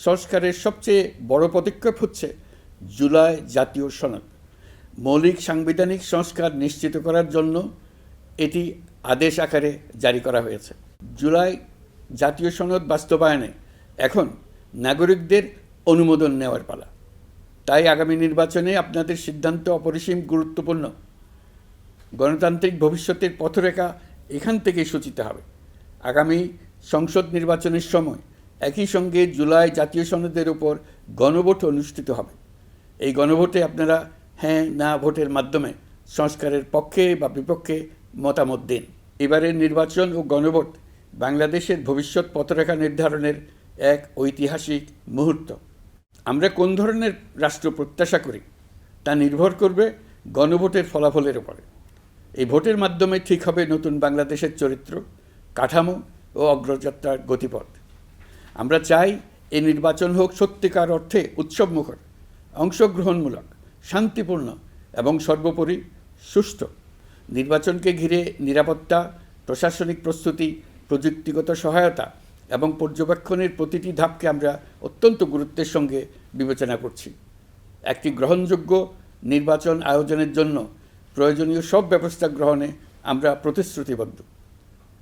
সংস্কারের সবচেয়ে বড় পদক্ষেপ হচ্ছে জুলাই জাতীয় সনদ। মৌলিক সাংবিধানিক সংস্কার নিশ্চিত করার জন্য এটি আদেশ আকারে জারি করা হয়েছে। জুলাই জাতীয় সনদ বাস্তবায়নে এখন নাগরিকদের অনুমোদন নেওয়ার পালা। তাই আগামী নির্বাচনে আপনাদের সিদ্ধান্ত অপরিসীম গুরুত্বপূর্ণ। গণতান্ত্রিক ভবিষ্যতের পথরেখা এখান থেকেই সূচিত হবে। আগামী সংসদ নির্বাচনের সময় একই সঙ্গে জুলাই জাতীয় সনদের উপর গণভোট অনুষ্ঠিত হবে। এই গণভোটে আপনারা হ্যাঁ না ভোটের মাধ্যমে সংস্কারের পক্ষে বা বিপক্ষে মতামত দিন। এবারের নির্বাচন ও গণভোট বাংলাদেশের ভবিষ্যৎ পথরেখা নির্ধারণের এক ঐতিহাসিক মুহূর্ত। আমরা কোন ধরনের রাষ্ট্র প্রত্যাশা করি তা নির্ভর করবে গণভোটের ফলাফলের উপরে। এই ভোটের মাধ্যমে ঠিক হবে নতুন বাংলাদেশের চরিত্র, কাঠামো ও অগ্রযাত্রার গতিপথ। আমরা চাই এই নির্বাচন হোক সত্যিকার অর্থে উৎসবমুখর, অংশগ্রহণমূলক, শান্তিপূর্ণ এবং সর্বোপরি সুষ্ঠু। নির্বাচনকে ঘিরে নিরাপত্তা, প্রশাসনিক প্রস্তুতি, প্রযুক্তিগত সহায়তা এবং পর্যবেক্ষণের প্রতিটি ধাপকে আমরা অত্যন্ত গুরুত্বের সঙ্গে বিবেচনা করছি। একটি গ্রহণযোগ্য নির্বাচন আয়োজনের জন্য প্রয়োজনীয় সব ব্যবস্থা গ্রহণে আমরা প্রতিশ্রুতিবদ্ধ।